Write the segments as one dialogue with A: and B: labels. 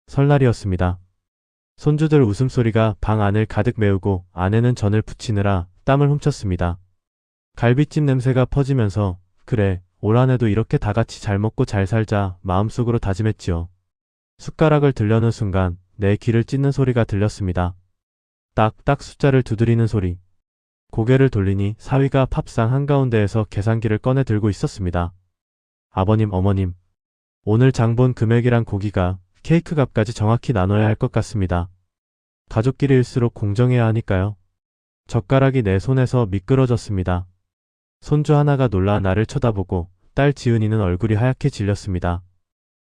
A: 설날이었습니다. 손주들 웃음소리가 방 안을 가득 메우고 아내는 전을 부치느라 땀을 훔쳤습니다. 갈비찜 냄새가 퍼지면서 그래, 올 한해도 이렇게 다 같이 잘 먹고 잘 살자 마음속으로 다짐했지요. 숟가락을 들려는 순간 내 귀를 찢는 소리가 들렸습니다. 딱딱 숫자를 두드리는 소리. 고개를 돌리니 사위가 팝상 한가운데에서 계산기를 꺼내 들고 있었습니다. 아버님, 어머님. 오늘 장 본 금액이랑 고기가 케이크 값까지 정확히 나눠야 할 것 같습니다. 가족끼리일수록 공정해야 하니까요. 젓가락이 내 손에서 미끄러졌습니다. 손주 하나가 놀라 나를 쳐다보고 딸 지은이는 얼굴이 하얗게 질렸습니다.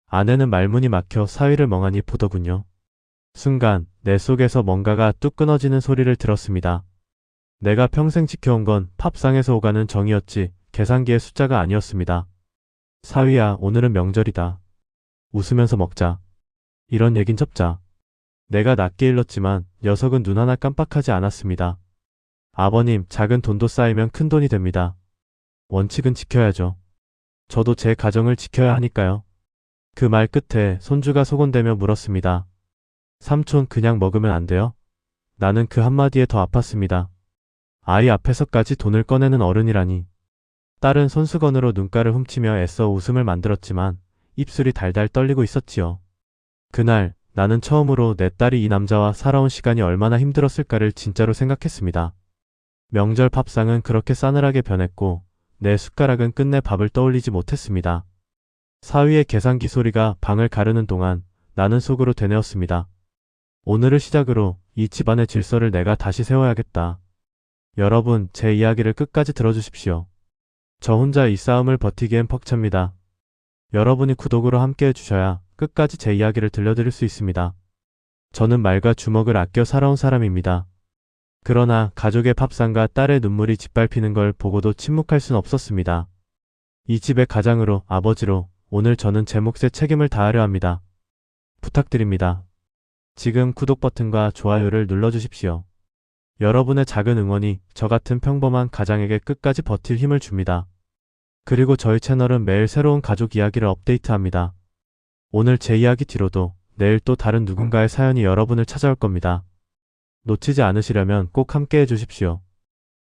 A: 아내는 말문이 막혀 사위를 멍하니 보더군요. 순간 내 속에서 뭔가가 뚝 끊어지는 소리를 들었습니다. 내가 평생 지켜온 건 팝상에서 오가는 정이었지 계산기의 숫자가 아니었습니다. 사위야, 오늘은 명절이다. 웃으면서 먹자. 이런 얘긴 접자. 내가 낮게 일렀지만 녀석은 눈 하나 깜빡하지 않았습니다. 아버님, 작은 돈도 쌓이면 큰 돈이 됩니다. 원칙은 지켜야죠. 저도 제 가정을 지켜야 하니까요. 그 말 끝에 손주가 소곤대며 물었습니다. 삼촌, 그냥 먹으면 안 돼요? 나는 그 한마디에 더 아팠습니다. 아이 앞에서까지 돈을 꺼내는 어른이라니. 딸은 손수건으로 눈가를 훔치며 애써 웃음을 만들었지만 입술이 달달 떨리고 있었지요. 그날 나는 처음으로 내 딸이 이 남자와 살아온 시간이 얼마나 힘들었을까를 진짜로 생각했습니다. 명절 밥상은 그렇게 싸늘하게 변했고 내 숟가락은 끝내 밥을 떠올리지 못했습니다. 사위의 계산기 소리가 방을 가르는 동안 나는 속으로 되뇌었습니다. 오늘을 시작으로 이 집안의 질서를 내가 다시 세워야겠다. 여러분, 제 이야기를 끝까지 들어주십시오. 저 혼자 이 싸움을 버티기엔 벅찹니다. 여러분이 구독으로 함께 해주셔야 끝까지 제 이야기를 들려드릴 수 있습니다. 저는 말과 주먹을 아껴 살아온 사람입니다. 그러나 가족의 밥상과 딸의 눈물이 짓밟히는 걸 보고도 침묵할 순 없었습니다. 이 집의 가장으로, 아버지로 오늘 저는 제 몫의 책임을 다하려 합니다. 부탁드립니다. 지금 구독 버튼과 좋아요를 눌러주십시오. 여러분의 작은 응원이 저 같은 평범한 가장에게 끝까지 버틸 힘을 줍니다. 그리고 저희 채널은 매일 새로운 가족 이야기를 업데이트합니다. 오늘 제 이야기 뒤로도 내일 또 다른 누군가의 사연이 여러분을 찾아올 겁니다. 놓치지 않으시려면 꼭 함께 해주십시오.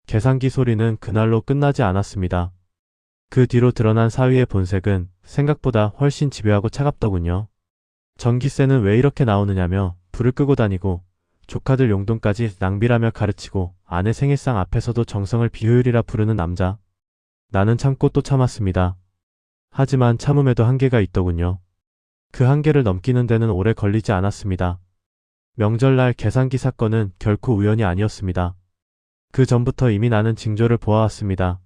A: 계산기 소리는 그날로 끝나지 않았습니다. 그 뒤로 드러난 사위의 본색은 생각보다 훨씬 집요하고 차갑더군요. 전기세는 왜 이렇게 나오느냐며 불을 끄고 다니고 조카들 용돈까지 낭비라며 가르치고 아내 생일상 앞에서도 정성을 비효율이라 부르는 남자. 나는 참고 또 참았습니다. 하지만 참음에도 한계가 있더군요. 그 한계를 넘기는 데는 오래 걸리지 않았습니다. 명절날 계산기 사건은 결코 우연이 아니었습니다. 그 전부터 이미 나는 징조를 보아왔습니다.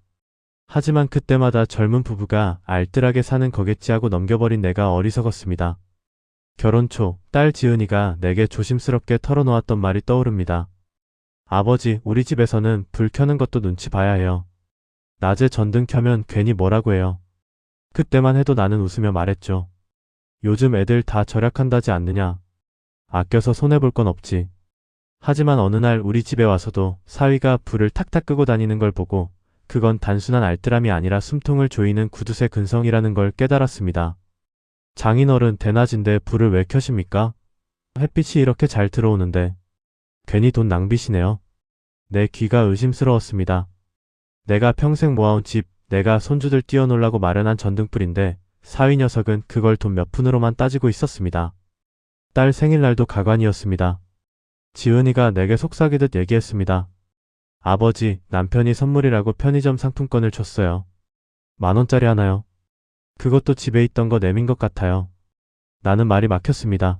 A: 하지만 그때마다 젊은 부부가 알뜰하게 사는 거겠지 하고 넘겨버린 내가 어리석었습니다. 결혼 초 딸 지은이가 내게 조심스럽게 털어놓았던 말이 떠오릅니다. 아버지, 우리 집에서는 불 켜는 것도 눈치 봐야 해요. 낮에 전등 켜면 괜히 뭐라고 해요. 그때만 해도 나는 웃으며 말했죠. 요즘 애들 다 절약한다지 않느냐. 아껴서 손해볼 건 없지. 하지만 어느 날 우리 집에 와서도 사위가 불을 탁탁 끄고 다니는 걸 보고 그건 단순한 알뜰함이 아니라 숨통을 조이는 구두쇠 근성이라는 걸 깨달았습니다. 장인어른, 대낮인데 불을 왜 켜십니까? 햇빛이 이렇게 잘 들어오는데. 괜히 돈 낭비시네요. 내 귀가 의심스러웠습니다. 내가 평생 모아온 집, 내가 손주들 뛰어놀라고 마련한 전등불인데 사위 녀석은 그걸 돈 몇 푼으로만 따지고 있었습니다. 딸 생일날도 가관이었습니다. 지은이가 내게 속삭이듯 얘기했습니다. 아버지, 남편이 선물이라고 편의점 상품권을 줬어요. 10,000원짜리 하나요? 그것도 집에 있던 거 내민 것 같아요. 나는 말이 막혔습니다.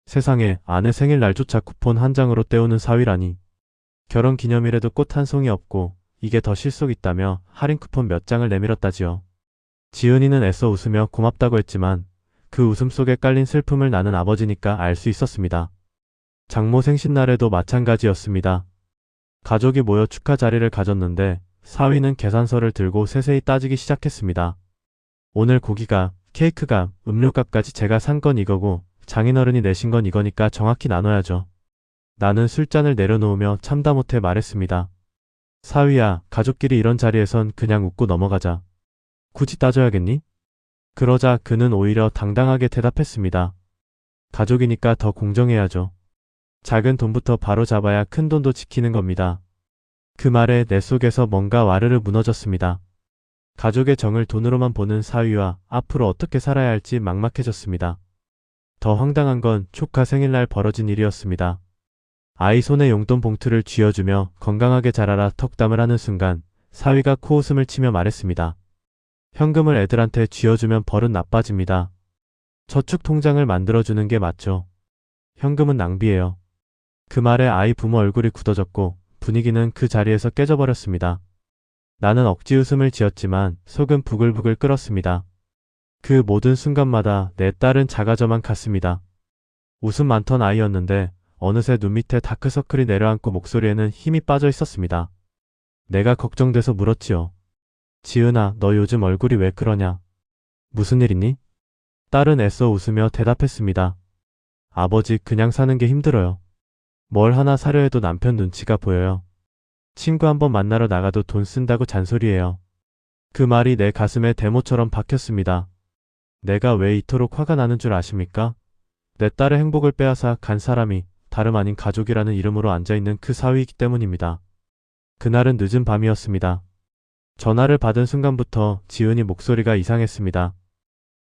A: 세상에, 아내 생일날조차 쿠폰 한 장으로 때우는 사위라니. 결혼 기념일에도 꽃 한 송이 없고 이게 더 실속 있다며 할인 쿠폰 몇 장을 내밀었다지요. 지은이는 애써 웃으며 고맙다고 했지만 그 웃음 속에 깔린 슬픔을 나는 아버지니까 알 수 있었습니다. 장모 생신날에도 마찬가지였습니다. 가족이 모여 축하 자리를 가졌는데 사위는 계산서를 들고 세세히 따지기 시작했습니다. 오늘 고기값, 케이크값, 음료값까지 제가 산 건 이거고 장인어른이 내신 건 이거니까 정확히 나눠야죠. 나는 술잔을 내려놓으며 참다 못해 말했습니다. 사위야, 가족끼리 이런 자리에선 그냥 웃고 넘어가자. 굳이 따져야겠니? 그러자 그는 오히려 당당하게 대답했습니다. 가족이니까 더 공정해야죠. 작은 돈부터 바로 잡아야 큰 돈도 지키는 겁니다. 그 말에 내 속에서 뭔가 와르르 무너졌습니다. 가족의 정을 돈으로만 보는 사위와 앞으로 어떻게 살아야 할지 막막해졌습니다. 더 황당한 건 조카 생일날 벌어진 일이었습니다. 아이 손에 용돈 봉투를 쥐어주며 건강하게 자라라 턱담을 하는 순간 사위가 코웃음을 치며 말했습니다. 현금을 애들한테 쥐어주면 벌은 나빠집니다. 저축 통장을 만들어주는 게 맞죠. 현금은 낭비예요. 그 말에 아이 부모 얼굴이 굳어졌고 분위기는 그 자리에서 깨져버렸습니다. 나는 억지 웃음을 지었지만 속은 부글부글 끓었습니다. 그 모든 순간마다 내 딸은 작아져만 갔습니다. 웃음 많던 아이였는데 어느새 눈 밑에 다크서클이 내려앉고 목소리에는 힘이 빠져 있었습니다. 내가 걱정돼서 물었지요. 지은아, 너 요즘 얼굴이 왜 그러냐? 무슨 일 있니? 딸은 애써 웃으며 대답했습니다. 아버지, 그냥 사는 게 힘들어요. 뭘 하나 사려 해도 남편 눈치가 보여요. 친구 한번 만나러 나가도 돈 쓴다고 잔소리해요. 그 말이 내 가슴에 대모처럼 박혔습니다. 내가 왜 이토록 화가 나는 줄 아십니까? 내 딸의 행복을 빼앗아 간 사람이 다름 아닌 가족이라는 이름으로 앉아있는 그 사위이기 때문입니다. 그날은 늦은 밤이었습니다. 전화를 받은 순간부터 지은이 목소리가 이상했습니다.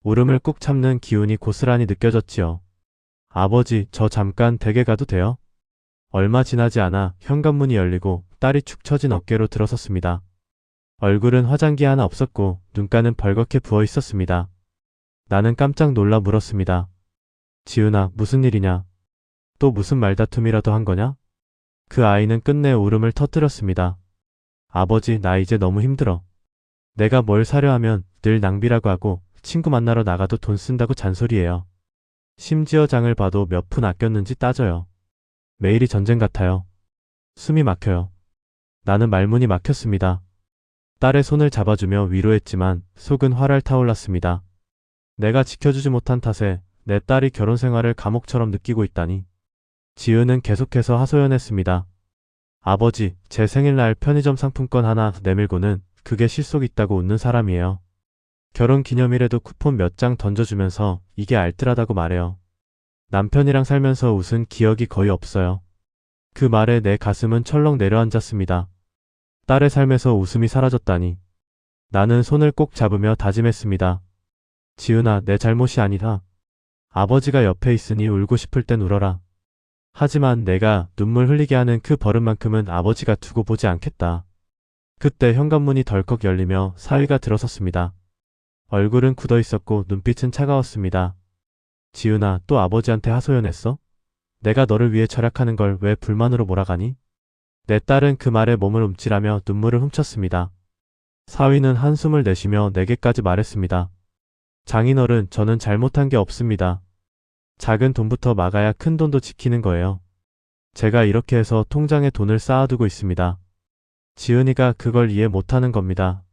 A: 울음을 꾹 참는 기운이 고스란히 느껴졌지요. 아버지, 저 잠깐 댁에 가도 돼요? 얼마 지나지 않아 현관문이 열리고 딸이 축 처진 어깨로 들어섰습니다. 얼굴은 화장기 하나 없었고 눈가는 벌겋게 부어 있었습니다. 나는 깜짝 놀라 물었습니다. 지은아, 무슨 일이냐? 또 무슨 말다툼이라도 한 거냐? 그 아이는 끝내 울음을 터뜨렸습니다. 아버지, 나 이제 너무 힘들어. 내가 뭘 사려 하면 늘 낭비라고 하고 친구 만나러 나가도 돈 쓴다고 잔소리해요. 심지어 장을 봐도 몇 푼 아꼈는지 따져요. 매일이 전쟁 같아요. 숨이 막혀요. 나는 말문이 막혔습니다. 딸의 손을 잡아주며 위로했지만 속은 활활 타올랐습니다. 내가 지켜주지 못한 탓에 내 딸이 결혼 생활을 감옥처럼 느끼고 있다니. 지은은 계속해서 하소연했습니다. 아버지, 제 생일날 편의점 상품권 하나 내밀고는 그게 실속 있다고 웃는 사람이에요. 결혼 기념일에도 쿠폰 몇 장 던져주면서 이게 알뜰하다고 말해요. 남편이랑 살면서 웃은 기억이 거의 없어요. 그 말에 내 가슴은 철렁 내려앉았습니다. 딸의 삶에서 웃음이 사라졌다니. 나는 손을 꼭 잡으며 다짐했습니다. 지은아, 내 잘못이 아니다. 아버지가 옆에 있으니 울고 싶을 땐 울어라. 하지만 내가 눈물 흘리게 하는 그 버릇만큼은 아버지가 두고 보지 않겠다. 그때 현관문이 덜컥 열리며 사위가 들어섰습니다. 얼굴은 굳어 있었고 눈빛은 차가웠습니다. 지은아, 또 아버지한테 하소연했어? 내가 너를 위해 절약하는 걸 왜 불만으로 몰아가니? 내 딸은 그 말에 몸을 움찔하며 눈물을 훔쳤습니다. 사위는 한숨을 내쉬며 내게까지 말했습니다. 장인어른, 저는 잘못한 게 없습니다. 작은 돈부터 막아야 큰 돈도 지키는 거예요. 제가 이렇게 해서 통장에 돈을 쌓아두고 있습니다. 지은이가 그걸 이해 못하는 겁니다.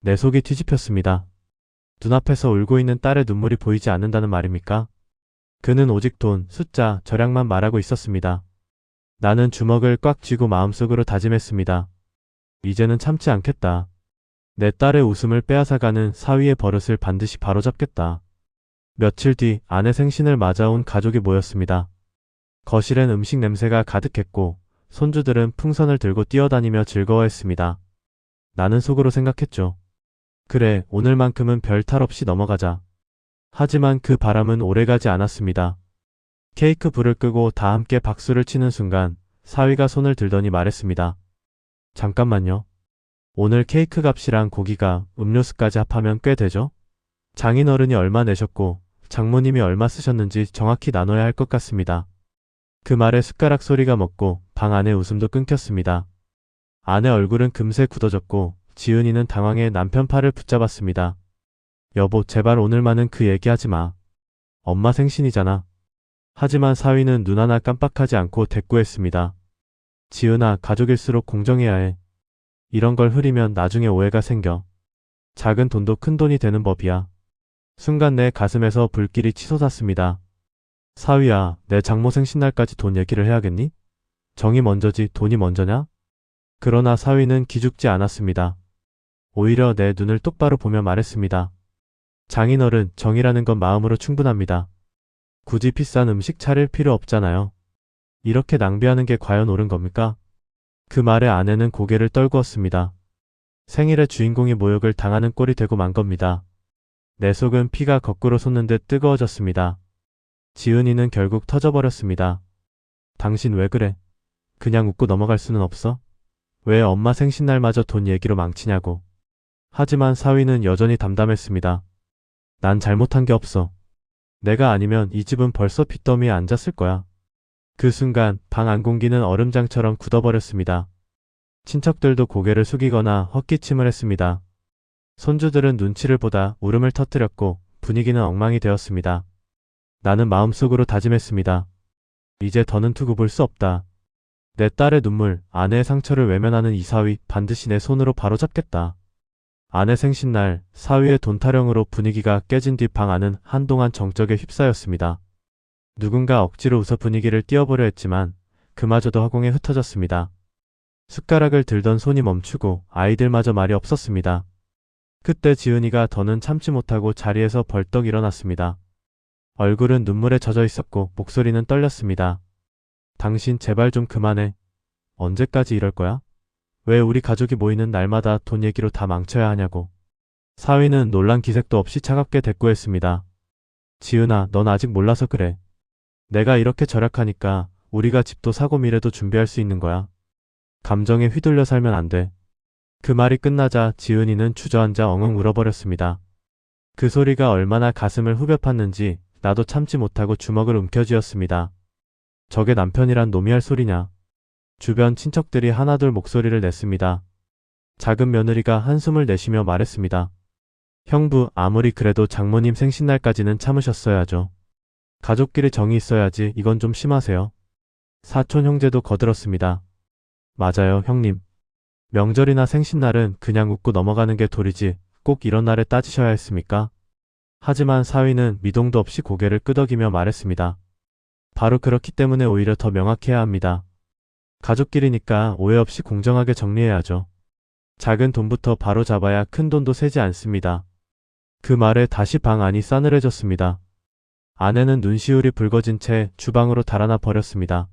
A: 내 속이 뒤집혔습니다. 눈앞에서 울고 있는 딸의 눈물이 보이지 않는다는 말입니까? 그는 오직 돈, 숫자, 절약만 말하고 있었습니다. 나는 주먹을 꽉 쥐고 마음속으로 다짐했습니다. 이제는 참지 않겠다. 내 딸의 웃음을 빼앗아가는 사위의 버릇을 반드시 바로잡겠다. 며칠 뒤 아내 생신을 맞아온 가족이 모였습니다. 거실엔 음식 냄새가 가득했고 손주들은 풍선을 들고 뛰어다니며 즐거워했습니다. 나는 속으로 생각했죠. 그래, 오늘만큼은 별 탈 없이 넘어가자. 하지만 그 바람은 오래가지 않았습니다. 케이크 불을 끄고 다 함께 박수를 치는 순간 사위가 손을 들더니 말했습니다. 잠깐만요. 오늘 케이크 값이랑 고기가 음료수까지 합하면 꽤 되죠? 장인어른이 얼마 내셨고 장모님이 얼마 쓰셨는지 정확히 나눠야 할 것 같습니다. 그 말에 숟가락 소리가 멎고 방 안의 웃음도 끊겼습니다. 아내 얼굴은 금세 굳어졌고 지은이는 당황해 남편 팔을 붙잡았습니다. 여보, 제발 오늘만은 그 얘기하지 마. 엄마 생신이잖아. 하지만 사위는 눈 하나 깜빡하지 않고 대꾸했습니다. 지은아, 가족일수록 공정해야 해. 이런 걸 흐리면 나중에 오해가 생겨. 작은 돈도 큰 돈이 되는 법이야. 순간 내 가슴에서 불길이 치솟았습니다. 사위야, 내 장모 생신날까지 돈 얘기를 해야겠니? 정이 먼저지 돈이 먼저냐? 그러나 사위는 기죽지 않았습니다. 오히려 내 눈을 똑바로 보며 말했습니다. 장인어른, 정이라는 건 마음으로 충분합니다. 굳이 비싼 음식 차릴 필요 없잖아요. 이렇게 낭비하는 게 과연 옳은 겁니까? 그 말에 아내는 고개를 떨구었습니다. 생일의 주인공이 모욕을 당하는 꼴이 되고 만 겁니다. 내 속은 피가 거꾸로 솟는 듯 뜨거워졌습니다. 지은이는 결국 터져버렸습니다. 당신 왜 그래? 그냥 웃고 넘어갈 수는 없어? 왜 엄마 생신날마저 돈 얘기로 망치냐고. 하지만 사위는 여전히 담담했습니다. 난 잘못한 게 없어. 내가 아니면 이 집은 벌써 빚더미에 앉았을 거야. 그 순간 방 안 공기는 얼음장처럼 굳어버렸습니다. 친척들도 고개를 숙이거나 헛기침을 했습니다. 손주들은 눈치를 보다 울음을 터뜨렸고 분위기는 엉망이 되었습니다. 나는 마음속으로 다짐했습니다. 이제 더는 두고 볼 수 없다. 내 딸의 눈물, 아내의 상처를 외면하는 이 사위 반드시 내 손으로 바로잡겠다. 아내 생신날 사위의 돈 타령으로 분위기가 깨진 뒤 방 안은 한동안 정적에 휩싸였습니다. 누군가 억지로 웃어 분위기를 띄워보려 했지만 그마저도 허공에 흩어졌습니다. 숟가락을 들던 손이 멈추고 아이들마저 말이 없었습니다. 그때 지은이가 더는 참지 못하고 자리에서 벌떡 일어났습니다. 얼굴은 눈물에 젖어 있었고 목소리는 떨렸습니다. 당신 제발 좀 그만해. 언제까지 이럴 거야? 왜 우리 가족이 모이는 날마다 돈 얘기로 다 망쳐야 하냐고. 사위는 놀란 기색도 없이 차갑게 대꾸했습니다. 지은아, 넌 아직 몰라서 그래. 내가 이렇게 절약하니까 우리가 집도 사고 미래도 준비할 수 있는 거야. 감정에 휘둘려 살면 안 돼. 그 말이 끝나자 지은이는 주저앉아 엉엉 울어버렸습니다. 그 소리가 얼마나 가슴을 후벼 팠는지 나도 참지 못하고 주먹을 움켜쥐었습니다. 저게 남편이란 놈이 할 소리냐. 주변 친척들이 하나둘 목소리를 냈습니다. 작은 며느리가 한숨을 내쉬며 말했습니다. 형부, 아무리 그래도 장모님 생신날까지는 참으셨어야죠. 가족끼리 정이 있어야지. 이건 좀 심하세요. 사촌 형제도 거들었습니다. 맞아요, 형님. 명절이나 생신날은 그냥 웃고 넘어가는 게 도리지 꼭 이런 날에 따지셔야 했습니까? 하지만 사위는 미동도 없이 고개를 끄덕이며 말했습니다. 바로 그렇기 때문에 오히려 더 명확해야 합니다. 가족끼리니까 오해 없이 공정하게 정리해야죠. 작은 돈부터 바로 잡아야 큰 돈도 새지 않습니다. 그 말에 다시 방 안이 싸늘해졌습니다. 아내는 눈시울이 붉어진 채 주방으로 달아나 버렸습니다.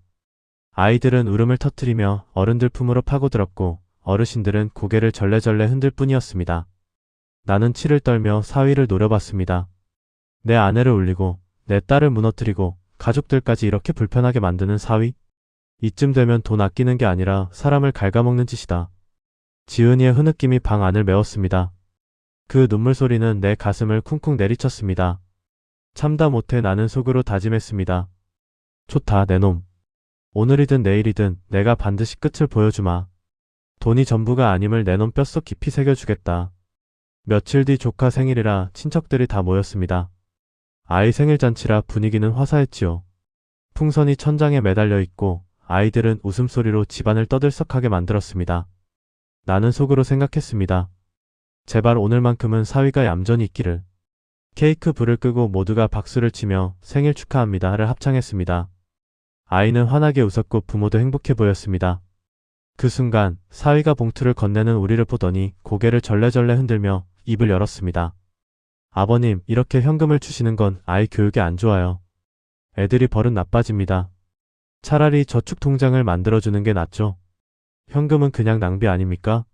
A: 아이들은 울음을 터뜨리며 어른들 품으로 파고들었고 어르신들은 고개를 절레절레 흔들 뿐이었습니다. 나는 치를 떨며 사위를 노려봤습니다. 내 아내를 울리고 내 딸을 무너뜨리고 가족들까지 이렇게 불편하게 만드는 사위? 이쯤 되면 돈 아끼는 게 아니라 사람을 갉아먹는 짓이다. 지은이의 흐느낌이 방 안을 메웠습니다. 그 눈물 소리는 내 가슴을 쿵쿵 내리쳤습니다. 참다 못해 나는 속으로 다짐했습니다. 좋다, 내 놈. 오늘이든 내일이든 내가 반드시 끝을 보여주마. 돈이 전부가 아님을 내 놈 뼛속 깊이 새겨주겠다. 며칠 뒤 조카 생일이라 친척들이 다 모였습니다. 아이 생일잔치라 분위기는 화사했지요. 풍선이 천장에 매달려 있고 아이들은 웃음소리로 집안을 떠들썩하게 만들었습니다. 나는 속으로 생각했습니다. 제발 오늘만큼은 사위가 얌전히 있기를. 케이크 불을 끄고 모두가 박수를 치며 생일 축하합니다를 합창했습니다. 아이는 환하게 웃었고 부모도 행복해 보였습니다. 그 순간 사위가 봉투를 건네는 우리를 보더니 고개를 절레절레 흔들며 입을 열었습니다. 아버님, 이렇게 현금을 주시는 건 아이 교육에 안 좋아요. 애들이 버릇 나빠집니다. 차라리 저축통장을 만들어주는 게 낫죠. 현금은 그냥 낭비 아닙니까?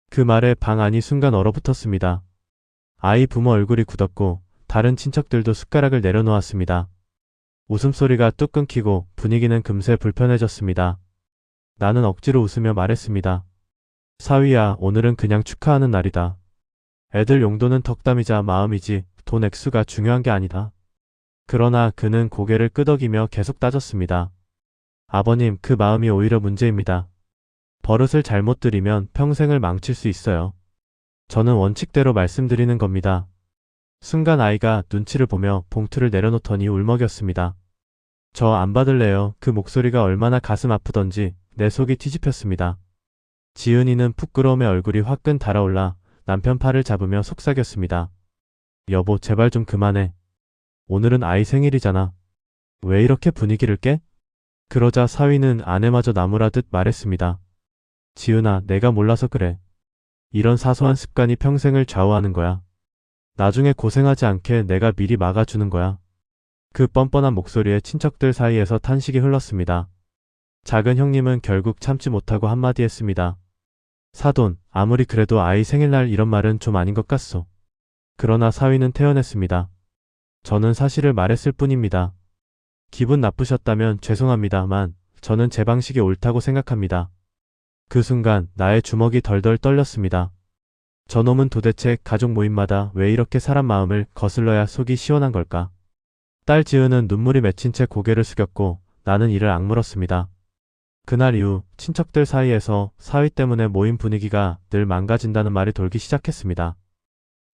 A: 그 말에 방 안이 순간 얼어붙었습니다. 아이 부모 얼굴이 굳었고 다른 친척들도 숟가락을 내려놓았습니다. 웃음소리가 뚝 끊기고 분위기는 금세 불편해졌습니다. 나는 억지로 웃으며 말했습니다. 사위야, 오늘은 그냥 축하하는 날이다. 애들 용돈은 덕담이자 마음이지 돈 액수가 중요한 게 아니다. 그러나 그는 고개를 끄덕이며 계속 따졌습니다. 아버님, 그 마음이 오히려 문제입니다. 버릇을 잘못 들이면 평생을 망칠 수 있어요. 저는 원칙대로 말씀드리는 겁니다. 순간 아이가 눈치를 보며 봉투를 내려놓더니 울먹였습니다. 저 안 받을래요. 그 목소리가 얼마나 가슴 아프던지 내 속이 뒤집혔습니다. 지은이는 부끄러움에 얼굴이 화끈 달아올라 남편 팔을 잡으며 속삭였습니다. 여보, 제발 좀 그만해. 오늘은 아이 생일이잖아. 왜 이렇게 분위기를 깨? 그러자 사위는 아내마저 나무라듯 말했습니다. 지은아, 내가 몰라서 그래. 이런 사소한 습관이 평생을 좌우하는 거야. 나중에 고생하지 않게 내가 미리 막아주는 거야. 그 뻔뻔한 목소리에 친척들 사이에서 탄식이 흘렀습니다. 작은 형님은 결국 참지 못하고 한마디 했습니다. 사돈, 아무리 그래도 아이 생일날 이런 말은 좀 아닌 것 같소. 그러나 사위는 태연했습니다. 저는 사실을 말했을 뿐입니다. 기분 나쁘셨다면 죄송합니다만 저는 제 방식이 옳다고 생각합니다. 그 순간 나의 주먹이 덜덜 떨렸습니다. 저놈은 도대체 가족 모임마다 왜 이렇게 사람 마음을 거슬러야 속이 시원한 걸까? 딸 지은은 눈물이 맺힌 채 고개를 숙였고 나는 이를 악물었습니다. 그날 이후 친척들 사이에서 사위 때문에 모임 분위기가 늘 망가진다는 말이 돌기 시작했습니다.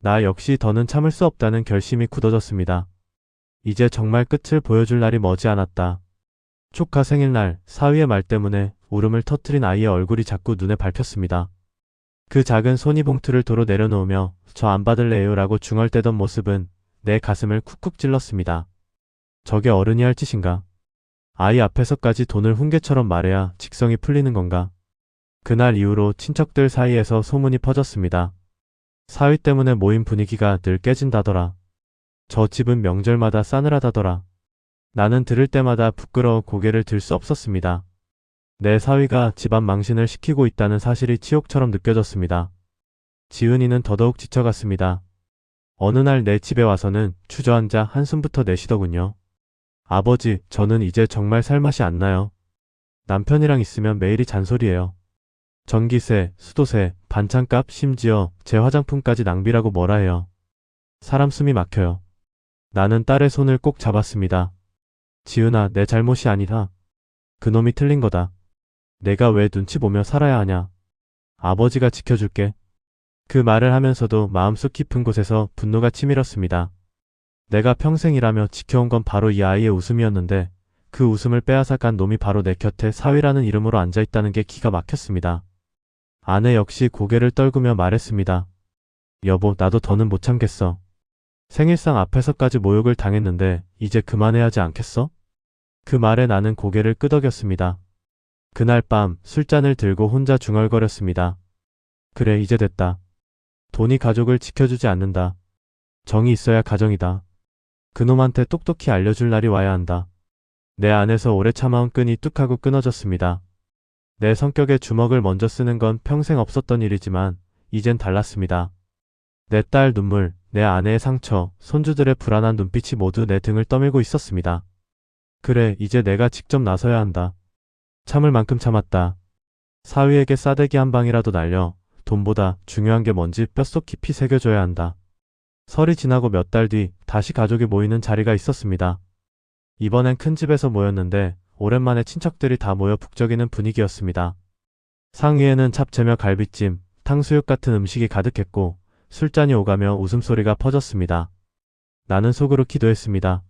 A: 나 역시 더는 참을 수 없다는 결심이 굳어졌습니다. 이제 정말 끝을 보여줄 날이 머지않았다. 조카 생일날 사위의 말 때문에 울음을 터뜨린 아이의 얼굴이 자꾸 눈에 밟혔습니다. 그 작은 손이 봉투를 도로 내려놓으며 저 안 받을래요 라고 중얼대던 모습은 내 가슴을 쿡쿡 찔렀습니다. 저게 어른이 할 짓인가? 아이 앞에서까지 돈을 훈계처럼 말해야 직성이 풀리는 건가? 그날 이후로 친척들 사이에서 소문이 퍼졌습니다. 사위 때문에 모임 분위기가 늘 깨진다더라. 저 집은 명절마다 싸늘하다더라. 나는 들을 때마다 부끄러워 고개를 들 수 없었습니다. 내 사위가 집안 망신을 시키고 있다는 사실이 치욕처럼 느껴졌습니다. 지은이는 더더욱 지쳐갔습니다. 어느 날 내 집에 와서는 주저앉아 한숨부터 내쉬더군요. 아버지, 저는 이제 정말 살맛이 안 나요. 남편이랑 있으면 매일이 잔소리예요. 전기세, 수도세, 반찬값, 심지어 제 화장품까지 낭비라고 뭐라 해요. 사람 숨이 막혀요. 나는 딸의 손을 꼭 잡았습니다. 지은아, 내 잘못이 아니다. 그놈이 틀린 거다. 내가 왜 눈치 보며 살아야 하냐. 아버지가 지켜줄게. 그 말을 하면서도 마음속 깊은 곳에서 분노가 치밀었습니다. 내가 평생 일하며 지켜온 건 바로 이 아이의 웃음이었는데 그 웃음을 빼앗아 간 놈이 바로 내 곁에 사위라는 이름으로 앉아있다는 게 기가 막혔습니다. 아내 역시 고개를 떨구며 말했습니다. 여보, 나도 더는 못 참겠어. 생일상 앞에서까지 모욕을 당했는데 이제 그만해야 하지 않겠어? 그 말에 나는 고개를 끄덕였습니다. 그날 밤 술잔을 들고 혼자 중얼거렸습니다. 그래, 이제 됐다. 돈이 가족을 지켜주지 않는다. 정이 있어야 가정이다. 그놈한테 똑똑히 알려줄 날이 와야 한다. 내 안에서 오래 참아온 끈이 뚝 하고 끊어졌습니다. 내 성격에 주먹을 먼저 쓰는 건 평생 없었던 일이지만 이젠 달랐습니다. 내 딸 눈물, 내 아내의 상처, 손주들의 불안한 눈빛이 모두 내 등을 떠밀고 있었습니다. 그래, 이제 내가 직접 나서야 한다. 참을 만큼 참았다. 사위에게 싸대기 한 방이라도 날려 돈보다 중요한 게 뭔지 뼛속 깊이 새겨줘야 한다. 설이 지나고 몇 달 뒤 다시 가족이 모이는 자리가 있었습니다. 이번엔 큰 집에서 모였는데 오랜만에 친척들이 다 모여 북적이는 분위기였습니다. 상위에는 잡채며 갈비찜, 탕수육 같은 음식이 가득했고 술잔이 오가며 웃음소리가 퍼졌습니다. 나는 속으로 기도했습니다.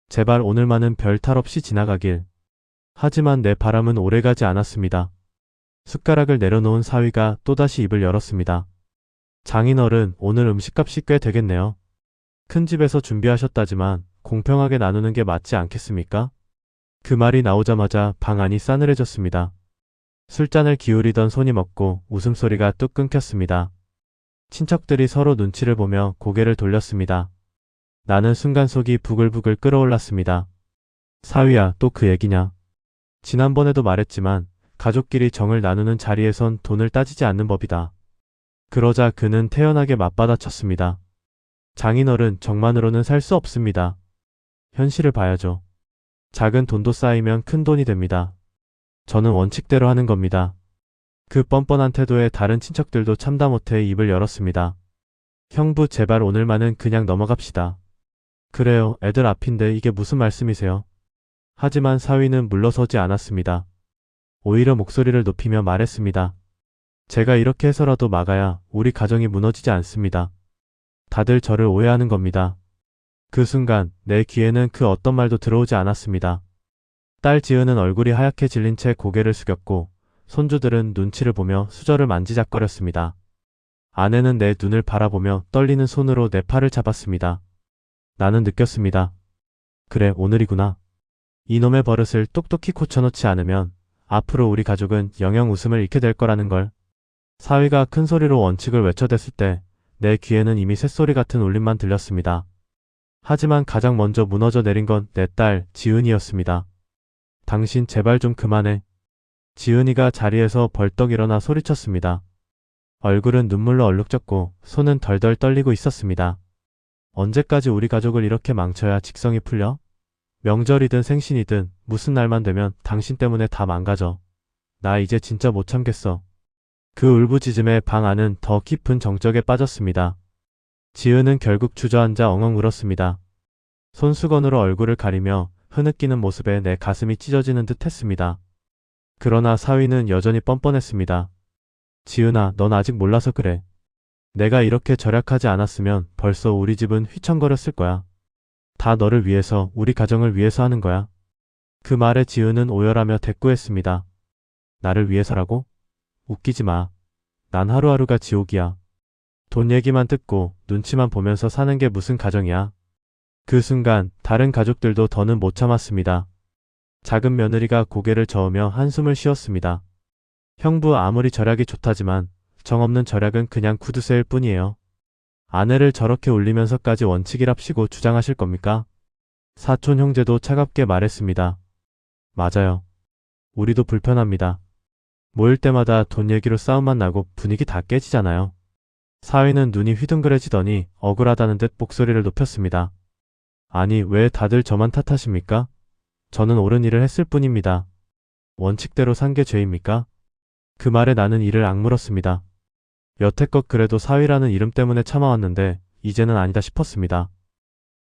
A: 제발 오늘만은 별 탈 없이 지나가길. 하지만 내 바람은 오래가지 않았습니다. 숟가락을 내려놓은 사위가 또다시 입을 열었습니다. 장인어른, 오늘 음식값이 꽤 되겠네요. 큰 집에서 준비하셨다지만 공평하게 나누는 게 맞지 않겠습니까? 그 말이 나오자마자 방 안이 싸늘해졌습니다. 술잔을 기울이던 손이 멎고 웃음소리가 뚝 끊겼습니다. 친척들이 서로 눈치를 보며 고개를 돌렸습니다. 나는 순간 속이 부글부글 끓어올랐습니다. 사위야, 또 그 얘기냐? 지난번에도 말했지만 가족끼리 정을 나누는 자리에선 돈을 따지지 않는 법이다. 그러자 그는 태연하게 맞받아쳤습니다. 장인어른, 정만으로는 살 수 없습니다. 현실을 봐야죠. 작은 돈도 쌓이면 큰 돈이 됩니다. 저는 원칙대로 하는 겁니다. 그 뻔뻔한 태도에 다른 친척들도 참다 못해 입을 열었습니다. 형부, 제발 오늘만은 그냥 넘어갑시다. 그래요, 애들 앞인데 이게 무슨 말씀이세요? 하지만 사위는 물러서지 않았습니다. 오히려 목소리를 높이며 말했습니다. 제가 이렇게 해서라도 막아야 우리 가정이 무너지지 않습니다. 다들 저를 오해하는 겁니다. 그 순간 내 귀에는 그 어떤 말도 들어오지 않았습니다. 딸 지은은 얼굴이 하얗게 질린 채 고개를 숙였고 손주들은 눈치를 보며 수저를 만지작거렸습니다. 아내는 내 눈을 바라보며 떨리는 손으로 내 팔을 잡았습니다. 나는 느꼈습니다. 그래, 오늘이구나. 이놈의 버릇을 똑똑히 고쳐놓지 않으면 앞으로 우리 가족은 영영 웃음을 잃게 될 거라는 걸. 사위가 큰 소리로 원칙을 외쳐댔을 때 내 귀에는 이미 쇳소리 같은 울림만 들렸습니다. 하지만 가장 먼저 무너져 내린 건 내 딸 지은이였습니다. 당신 제발 좀 그만해. 지은이가 자리에서 벌떡 일어나 소리쳤습니다. 얼굴은 눈물로 얼룩졌고 손은 덜덜 떨리고 있었습니다. 언제까지 우리 가족을 이렇게 망쳐야 직성이 풀려? 명절이든 생신이든 무슨 날만 되면 당신 때문에 다 망가져. 나 이제 진짜 못 참겠어. 그 울부짖음에 방 안은 더 깊은 정적에 빠졌습니다. 지은은 결국 주저앉아 엉엉 울었습니다. 손수건으로 얼굴을 가리며 흐느끼는 모습에 내 가슴이 찢어지는 듯 했습니다. 그러나 사위는 여전히 뻔뻔했습니다. 지은아, 넌 아직 몰라서 그래. 내가 이렇게 절약하지 않았으면 벌써 우리 집은 휘청거렸을 거야. 다 너를 위해서, 우리 가정을 위해서 하는 거야. 그 말에 지은은 오열하며 대꾸했습니다. 나를 위해서라고? 웃기지 마. 난 하루하루가 지옥이야. 돈 얘기만 듣고 눈치만 보면서 사는 게 무슨 가정이야. 그 순간 다른 가족들도 더는 못 참았습니다. 작은 며느리가 고개를 저으며 한숨을 쉬었습니다. 형부 아무리 절약이 좋다지만 정없는 절약은 그냥 구두쇠일 뿐이에요. 아내를 저렇게 울리면서까지 원칙이랍시고 주장하실 겁니까? 사촌 형제도 차갑게 말했습니다. 맞아요. 우리도 불편합니다. 모일 때마다 돈 얘기로 싸움만 나고 분위기 다 깨지잖아요. 사위는 눈이 휘둥그레지더니 억울하다는 듯 목소리를 높였습니다. 아니, 왜 다들 저만 탓하십니까? 저는 옳은 일을 했을 뿐입니다. 원칙대로 산 게 죄입니까? 그 말에 나는 이를 악물었습니다. 여태껏 그래도 사위라는 이름 때문에 참아왔는데 이제는 아니다 싶었습니다.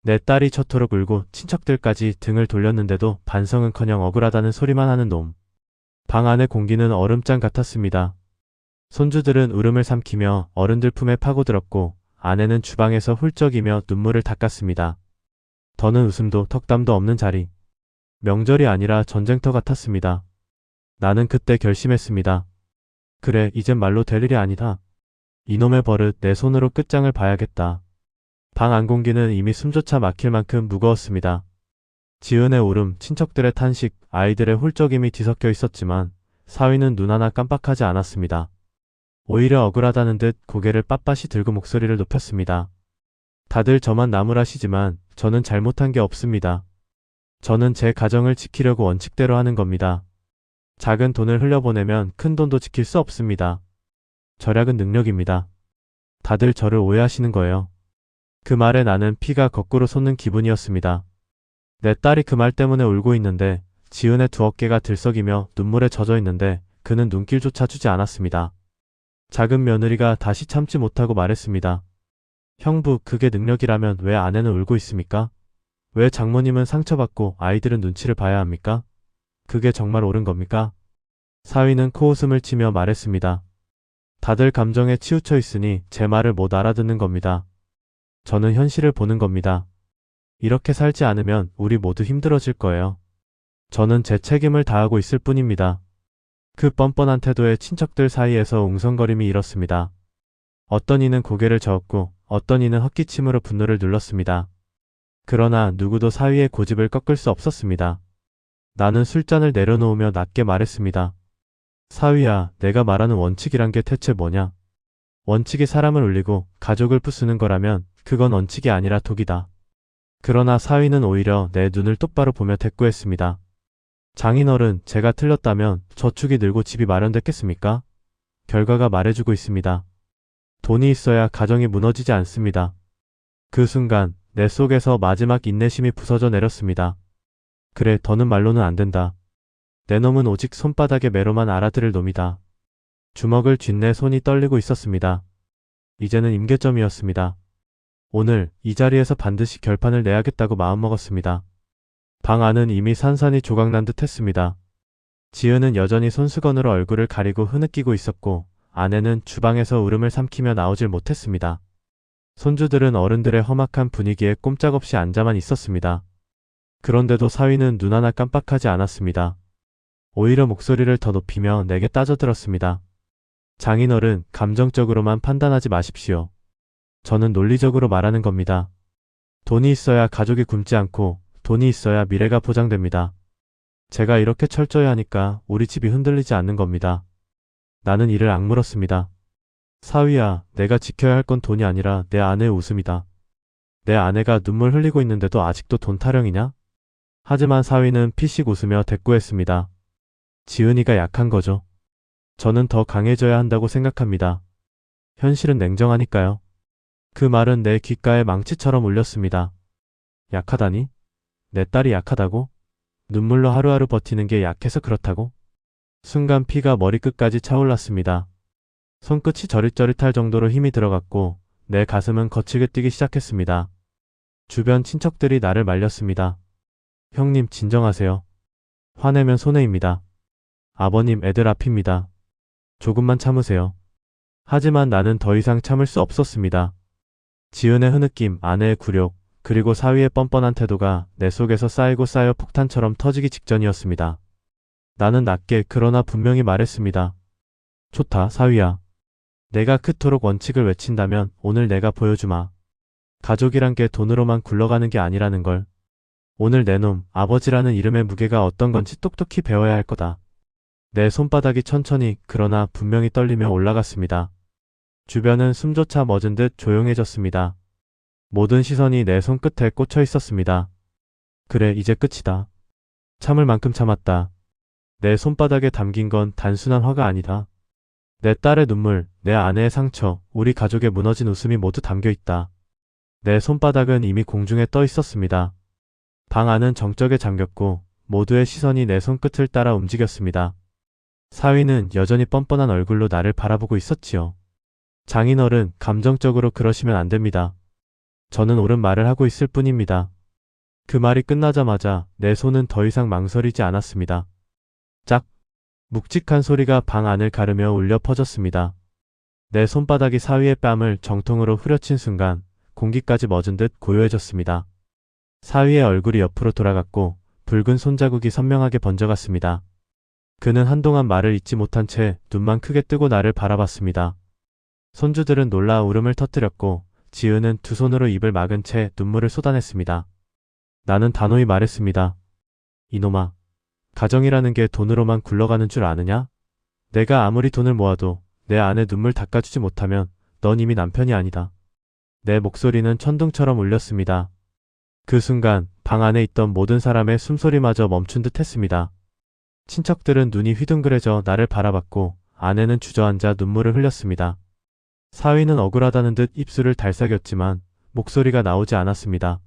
A: 내 딸이 저토록 울고 친척들까지 등을 돌렸는데도 반성은커녕 억울하다는 소리만 하는 놈. 방 안의 공기는 얼음장 같았습니다. 손주들은 울음을 삼키며 어른들 품에 파고들었고 아내는 주방에서 훌쩍이며 눈물을 닦았습니다. 더는 웃음도 덕담도 없는 자리. 명절이 아니라 전쟁터 같았습니다. 나는 그때 결심했습니다. 그래, 이젠 말로 될 일이 아니다. 이놈의 버릇 내 손으로 끝장을 봐야겠다. 방 안 공기는 이미 숨조차 막힐 만큼 무거웠습니다. 지은의 울음, 친척들의 탄식, 아이들의 훌쩍임이 뒤섞여 있었지만 사위는 눈 하나 깜빡하지 않았습니다. 오히려 억울하다는 듯 고개를 빳빳이 들고 목소리를 높였습니다. 다들 저만 나무라시지만 저는 잘못한 게 없습니다. 저는 제 가정을 지키려고 원칙대로 하는 겁니다. 작은 돈을 흘려보내면 큰 돈도 지킬 수 없습니다. 절약은 능력입니다. 다들 저를 오해하시는 거예요. 그 말에 나는 피가 거꾸로 솟는 기분이었습니다. 내 딸이 그 말 때문에 울고 있는데 지은의 두 어깨가 들썩이며 눈물에 젖어 있는데 그는 눈길조차 주지 않았습니다. 작은 며느리가 다시 참지 못하고 말했습니다. 형부, 그게 능력이라면 왜 아내는 울고 있습니까? 왜 장모님은 상처받고 아이들은 눈치를 봐야 합니까? 그게 정말 옳은 겁니까? 사위는 코웃음을 치며 말했습니다. 다들 감정에 치우쳐 있으니 제 말을 못 알아듣는 겁니다. 저는 현실을 보는 겁니다. 이렇게 살지 않으면 우리 모두 힘들어질 거예요. 저는 제 책임을 다하고 있을 뿐입니다. 그 뻔뻔한 태도에 친척들 사이에서 웅성거림이 일었습니다. 어떤 이는 고개를 저었고 어떤 이는 헛기침으로 분노를 눌렀습니다. 그러나 누구도 사위의 고집을 꺾을 수 없었습니다. 나는 술잔을 내려놓으며 낮게 말했습니다. 사위야, 내가 말하는 원칙이란 게 대체 뭐냐? 원칙이 사람을 울리고 가족을 부수는 거라면 그건 원칙이 아니라 독이다. 그러나 사위는 오히려 내 눈을 똑바로 보며 대꾸했습니다. 장인어른, 제가 틀렸다면 저축이 늘고 집이 마련됐겠습니까? 결과가 말해주고 있습니다. 돈이 있어야 가정이 무너지지 않습니다. 그 순간 내 속에서 마지막 인내심이 부서져 내렸습니다. 그래, 더는 말로는 안 된다. 내 놈은 오직 손바닥의 매로만 알아들을 놈이다. 주먹을 쥔 내 손이 떨리고 있었습니다. 이제는 임계점이었습니다. 오늘 이 자리에서 반드시 결판을 내야겠다고 마음먹었습니다. 방 안은 이미 산산이 조각난 듯 했습니다. 지은은 여전히 손수건으로 얼굴을 가리고 흐느끼고 있었고 아내는 주방에서 울음을 삼키며 나오질 못했습니다. 손주들은 어른들의 험악한 분위기에 꼼짝없이 앉아만 있었습니다. 그런데도 사위는 눈 하나 깜빡하지 않았습니다. 오히려 목소리를 더 높이며 내게 따져들었습니다. 장인어른, 감정적으로만 판단하지 마십시오. 저는 논리적으로 말하는 겁니다. 돈이 있어야 가족이 굶지 않고 돈이 있어야 미래가 보장됩니다. 제가 이렇게 철저히 하니까 우리 집이 흔들리지 않는 겁니다. 나는 이를 악물었습니다. 사위야, 내가 지켜야 할 건 돈이 아니라 내 아내의 웃음이다. 내 아내가 눈물 흘리고 있는데도 아직도 돈 타령이냐? 하지만 사위는 피식 웃으며 대꾸했습니다. 지은이가 약한 거죠. 저는 더 강해져야 한다고 생각합니다. 현실은 냉정하니까요. 그 말은 내 귓가에 망치처럼 울렸습니다. 약하다니? 내 딸이 약하다고? 눈물로 하루하루 버티는 게 약해서 그렇다고? 순간 피가 머리끝까지 차올랐습니다. 손끝이 저릿저릿할 정도로 힘이 들어갔고 내 가슴은 거칠게 뛰기 시작했습니다. 주변 친척들이 나를 말렸습니다. 형님 진정하세요. 화내면 손해입니다. 아버님 애들 앞입니다. 조금만 참으세요. 하지만 나는 더 이상 참을 수 없었습니다. 지은의 흐느낌, 아내의 굴욕, 그리고 사위의 뻔뻔한 태도가 내 속에서 쌓이고 쌓여 폭탄처럼 터지기 직전이었습니다. 나는 낮게 그러나 분명히 말했습니다. 좋다, 사위야. 내가 그토록 원칙을 외친다면 오늘 내가 보여주마. 가족이란 게 돈으로만 굴러가는 게 아니라는 걸. 오늘 내 놈, 아버지라는 이름의 무게가 어떤 건지 똑똑히 배워야 할 거다. 내 손바닥이 천천히 그러나 분명히 떨리며 올라갔습니다. 주변은 숨조차 멎은 듯 조용해졌습니다. 모든 시선이 내 손끝에 꽂혀 있었습니다. 그래, 이제 끝이다. 참을 만큼 참았다. 내 손바닥에 담긴 건 단순한 화가 아니다. 내 딸의 눈물, 내 아내의 상처, 우리 가족의 무너진 웃음이 모두 담겨 있다. 내 손바닥은 이미 공중에 떠 있었습니다. 방 안은 정적에 잠겼고 모두의 시선이 내 손끝을 따라 움직였습니다. 사위는 여전히 뻔뻔한 얼굴로 나를 바라보고 있었지요. 장인어른, 감정적으로 그러시면 안 됩니다. 저는 옳은 말을 하고 있을 뿐입니다. 그 말이 끝나자마자 내 손은 더 이상 망설이지 않았습니다. 짝! 묵직한 소리가 방 안을 가르며 울려 퍼졌습니다. 내 손바닥이 사위의 뺨을 정통으로 후려친 순간 공기까지 멎은 듯 고요해졌습니다. 사위의 얼굴이 옆으로 돌아갔고 붉은 손자국이 선명하게 번져갔습니다. 그는 한동안 말을 잇지 못한 채 눈만 크게 뜨고 나를 바라봤습니다. 손주들은 놀라 울음을 터뜨렸고 지은은 두 손으로 입을 막은 채 눈물을 쏟아냈습니다. 나는 단호히 말했습니다. 이놈아, 가정이라는 게 돈으로만 굴러가는 줄 아느냐? 내가 아무리 돈을 모아도 내 아내 눈물 닦아주지 못하면 넌 이미 남편이 아니다. 내 목소리는 천둥처럼 울렸습니다. 그 순간 방 안에 있던 모든 사람의 숨소리마저 멈춘 듯 했습니다. 친척들은 눈이 휘둥그레져 나를 바라봤고 아내는 주저앉아 눈물을 흘렸습니다. 사위는 억울하다는 듯 입술을 달싹였지만 목소리가 나오지 않았습니다.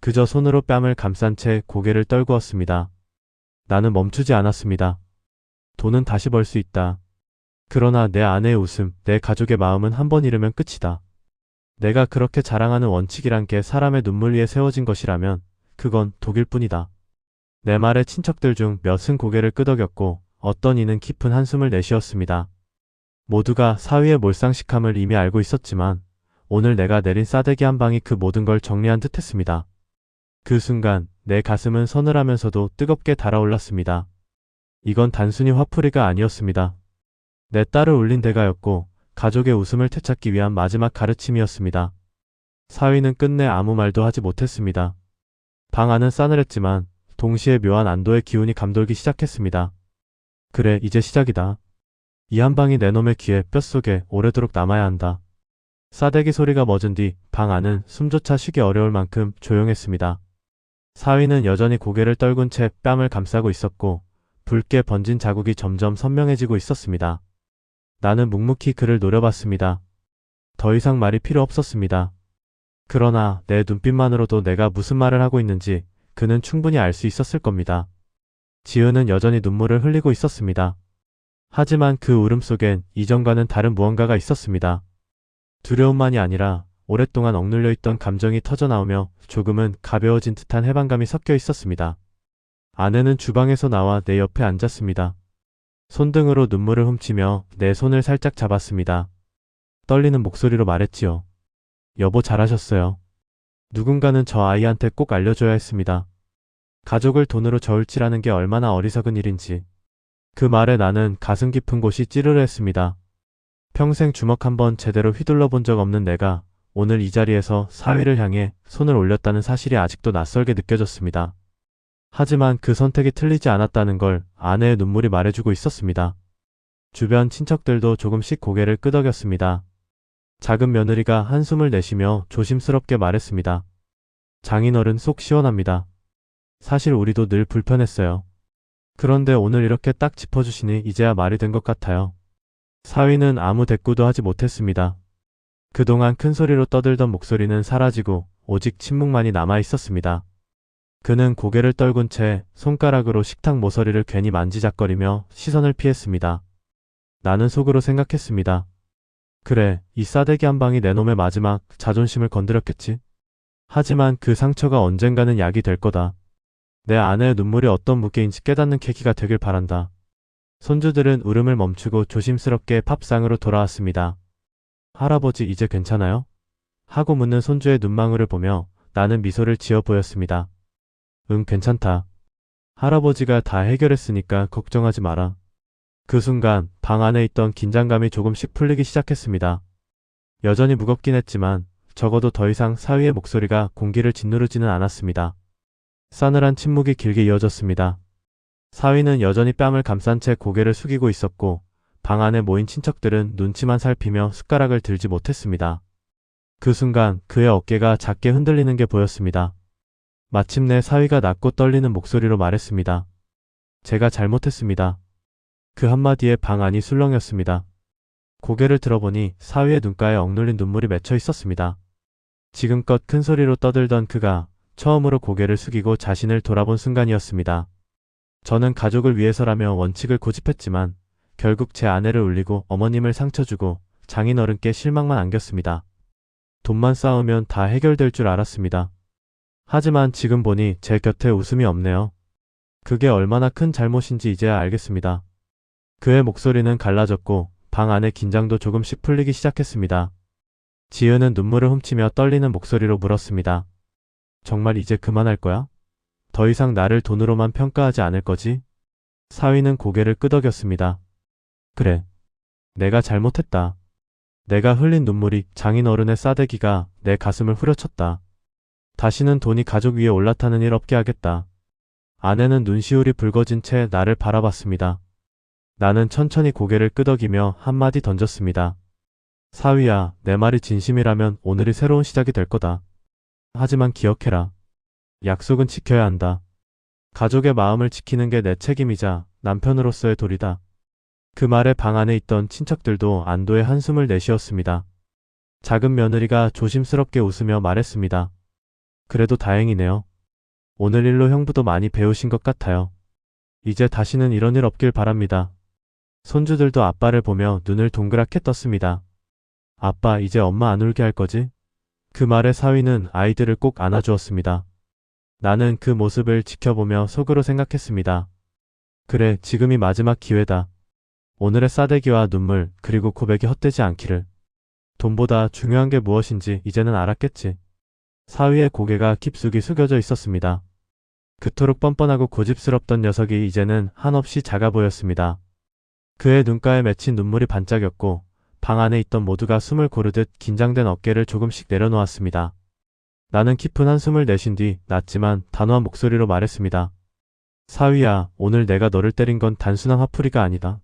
A: 그저 손으로 뺨을 감싼 채 고개를 떨구었습니다. 나는 멈추지 않았습니다. 돈은 다시 벌 수 있다. 그러나 내 아내의 웃음, 내 가족의 마음은 한 번 잃으면 끝이다. 내가 그렇게 자랑하는 원칙이란 게 사람의 눈물 위에 세워진 것이라면 그건 독일 뿐이다. 내 말에 친척들 중 몇은 고개를 끄덕였고 어떤 이는 깊은 한숨을 내쉬었습니다. 모두가 사위의 몰상식함을 이미 알고 있었지만 오늘 내가 내린 싸대기 한 방이 그 모든 걸 정리한 듯 했습니다. 그 순간 내 가슴은 서늘하면서도 뜨겁게 달아올랐습니다. 이건 단순히 화풀이가 아니었습니다. 내 딸을 울린 대가였고 가족의 웃음을 되찾기 위한 마지막 가르침이었습니다. 사위는 끝내 아무 말도 하지 못했습니다. 방 안은 싸늘했지만 동시에 묘한 안도의 기운이 감돌기 시작했습니다. 그래, 이제 시작이다. 이 한 방이 내 놈의 귀에 뼛속에 오래도록 남아야 한다. 싸대기 소리가 멎은 뒤 방 안은 숨조차 쉬기 어려울 만큼 조용했습니다. 사위는 여전히 고개를 떨군 채 뺨을 감싸고 있었고 붉게 번진 자국이 점점 선명해지고 있었습니다. 나는 묵묵히 그를 노려봤습니다. 더 이상 말이 필요 없었습니다. 그러나 내 눈빛만으로도 내가 무슨 말을 하고 있는지 그는 충분히 알 수 있었을 겁니다. 지은은 여전히 눈물을 흘리고 있었습니다. 하지만 그 울음 속엔 이전과는 다른 무언가가 있었습니다. 두려움만이 아니라 오랫동안 억눌려 있던 감정이 터져나오며 조금은 가벼워진 듯한 해방감이 섞여 있었습니다. 아내는 주방에서 나와 내 옆에 앉았습니다. 손등으로 눈물을 훔치며 내 손을 살짝 잡았습니다. 떨리는 목소리로 말했지요. 여보 잘하셨어요. 누군가는 저 아이한테 꼭 알려줘야 했습니다. 가족을 돈으로 저울질하는 게 얼마나 어리석은 일인지. 그 말에 나는 가슴 깊은 곳이 찌르르했습니다. 평생 주먹 한번 제대로 휘둘러 본 적 없는 내가 오늘 이 자리에서 사위를 향해 손을 올렸다는 사실이 아직도 낯설게 느껴졌습니다. 하지만 그 선택이 틀리지 않았다는 걸 아내의 눈물이 말해주고 있었습니다. 주변 친척들도 조금씩 고개를 끄덕였습니다. 작은 며느리가 한숨을 내쉬며 조심스럽게 말했습니다. 장인어른 속 시원합니다. 사실 우리도 늘 불편했어요. 그런데 오늘 이렇게 딱 짚어주시니 이제야 말이 된 것 같아요. 사위는 아무 대꾸도 하지 못했습니다. 그동안 큰 소리로 떠들던 목소리는 사라지고 오직 침묵만이 남아 있었습니다. 그는 고개를 떨군 채 손가락으로 식탁 모서리를 괜히 만지작거리며 시선을 피했습니다. 나는 속으로 생각했습니다. 그래, 이 싸대기 한 방이 내 놈의 마지막 자존심을 건드렸겠지. 하지만 그 상처가 언젠가는 약이 될 거다. 내 아내의 눈물이 어떤 무게인지 깨닫는 계기가 되길 바란다. 손주들은 울음을 멈추고 조심스럽게 밥상으로 돌아왔습니다. 할아버지 이제 괜찮아요? 하고 묻는 손주의 눈망울을 보며 나는 미소를 지어 보였습니다. 응, 괜찮다. 할아버지가 다 해결했으니까 걱정하지 마라. 그 순간 방 안에 있던 긴장감이 조금씩 풀리기 시작했습니다. 여전히 무겁긴 했지만 적어도 더 이상 사위의 목소리가 공기를 짓누르지는 않았습니다. 싸늘한 침묵이 길게 이어졌습니다. 사위는 여전히 뺨을 감싼 채 고개를 숙이고 있었고 방 안에 모인 친척들은 눈치만 살피며 숟가락을 들지 못했습니다. 그 순간 그의 어깨가 작게 흔들리는 게 보였습니다. 마침내 사위가 낮고 떨리는 목소리로 말했습니다. 제가 잘못했습니다. 그 한마디에 방 안이 술렁였습니다. 고개를 들어보니 사위의 눈가에 억눌린 눈물이 맺혀 있었습니다. 지금껏 큰 소리로 떠들던 그가 처음으로 고개를 숙이고 자신을 돌아본 순간이었습니다. 저는 가족을 위해서라며 원칙을 고집했지만 결국 제 아내를 울리고 어머님을 상처주고 장인어른께 실망만 안겼습니다. 돈만 쌓으면 다 해결될 줄 알았습니다. 하지만 지금 보니 제 곁에 웃음이 없네요. 그게 얼마나 큰 잘못인지 이제야 알겠습니다. 그의 목소리는 갈라졌고 방 안의 긴장도 조금씩 풀리기 시작했습니다. 지은은 눈물을 훔치며 떨리는 목소리로 물었습니다. 정말 이제 그만할 거야? 더 이상 나를 돈으로만 평가하지 않을 거지? 사위는 고개를 끄덕였습니다. 그래. 내가 잘못했다. 내가 흘린 눈물이 장인어른의 싸대기가 내 가슴을 후려쳤다. 다시는 돈이 가족 위에 올라타는 일 없게 하겠다. 아내는 눈시울이 붉어진 채 나를 바라봤습니다. 나는 천천히 고개를 끄덕이며 한마디 던졌습니다. 사위야, 내 말이 진심이라면 오늘이 새로운 시작이 될 거다. 하지만 기억해라. 약속은 지켜야 한다. 가족의 마음을 지키는 게 내 책임이자 남편으로서의 도리다. 그 말에 방 안에 있던 친척들도 안도의 한숨을 내쉬었습니다. 작은 며느리가 조심스럽게 웃으며 말했습니다. 그래도 다행이네요. 오늘 일로 형부도 많이 배우신 것 같아요. 이제 다시는 이런 일 없길 바랍니다. 손주들도 아빠를 보며 눈을 동그랗게 떴습니다. 아빠, 이제 엄마 안 울게 할 거지? 그 말에 사위는 아이들을 꼭 안아주었습니다. 나는 그 모습을 지켜보며 속으로 생각했습니다. 그래, 지금이 마지막 기회다. 오늘의 싸대기와 눈물 그리고 고백이 헛되지 않기를. 돈보다 중요한 게 무엇인지 이제는 알았겠지. 사위의 고개가 깊숙이 숙여져 있었습니다. 그토록 뻔뻔하고 고집스럽던 녀석이 이제는 한없이 작아 보였습니다. 그의 눈가에 맺힌 눈물이 반짝였고 방 안에 있던 모두가 숨을 고르듯 긴장된 어깨를 조금씩 내려놓았습니다. 나는 깊은 한숨을 내쉰 뒤 낮지만 단호한 목소리로 말했습니다. 사위야, 오늘 내가 너를 때린 건 단순한 화풀이가 아니다.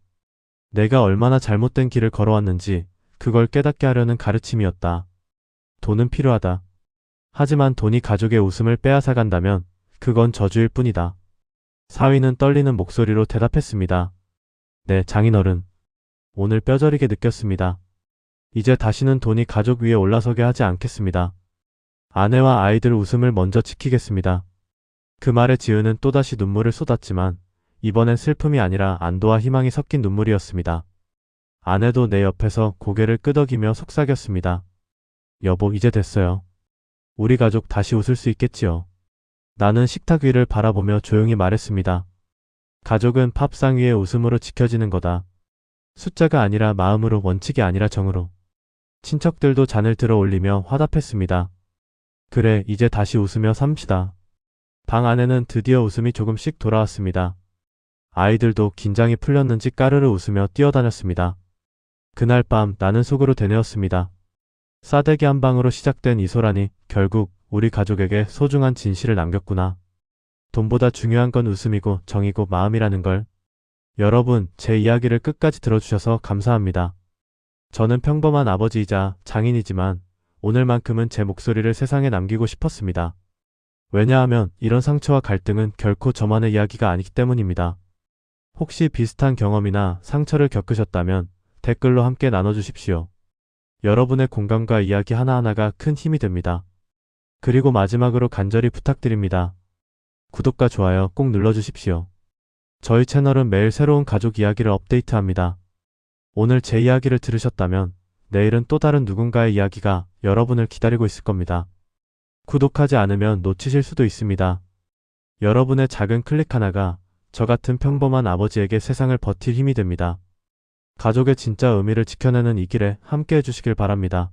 A: 내가 얼마나 잘못된 길을 걸어왔는지 그걸 깨닫게 하려는 가르침이었다. 돈은 필요하다. 하지만 돈이 가족의 웃음을 빼앗아간다면 그건 저주일 뿐이다. 사위는 떨리는 목소리로 대답했습니다. 네, 장인어른. 오늘 뼈저리게 느꼈습니다. 이제 다시는 돈이 가족 위에 올라서게 하지 않겠습니다. 아내와 아이들 웃음을 먼저 지키겠습니다. 그 말에 지은은 또다시 눈물을 쏟았지만 이번엔 슬픔이 아니라 안도와 희망이 섞인 눈물이었습니다. 아내도 내 옆에서 고개를 끄덕이며 속삭였습니다. 여보, 이제 됐어요. 우리 가족 다시 웃을 수 있겠지요. 나는 식탁 위를 바라보며 조용히 말했습니다. 가족은 밥상 위에 웃음으로 지켜지는 거다. 숫자가 아니라 마음으로, 원칙이 아니라 정으로. 친척들도 잔을 들어 올리며 화답했습니다. 그래, 이제 다시 웃으며 삽시다. 방 안에는 드디어 웃음이 조금씩 돌아왔습니다. 아이들도 긴장이 풀렸는지 까르르 웃으며 뛰어다녔습니다. 그날 밤 나는 속으로 되뇌었습니다. 싸대기 한 방으로 시작된 이 소란이 결국 우리 가족에게 소중한 진실을 남겼구나. 돈보다 중요한 건 웃음이고 정이고 마음이라는 걸. 여러분, 제 이야기를 끝까지 들어주셔서 감사합니다. 저는 평범한 아버지이자 장인이지만 오늘만큼은 제 목소리를 세상에 남기고 싶었습니다. 왜냐하면 이런 상처와 갈등은 결코 저만의 이야기가 아니기 때문입니다. 혹시 비슷한 경험이나 상처를 겪으셨다면 댓글로 함께 나눠주십시오. 여러분의 공감과 이야기 하나하나가 큰 힘이 됩니다. 그리고 마지막으로 간절히 부탁드립니다. 구독과 좋아요 꼭 눌러주십시오. 저희 채널은 매일 새로운 가족 이야기를 업데이트합니다. 오늘 제 이야기를 들으셨다면 내일은 또 다른 누군가의 이야기가 여러분을 기다리고 있을 겁니다. 구독하지 않으면 놓치실 수도 있습니다. 여러분의 작은 클릭 하나가 저 같은 평범한 아버지에게 세상을 버틸 힘이 됩니다. 가족의 진짜 의미를 지켜내는 이 길에 함께 해주시길 바랍니다.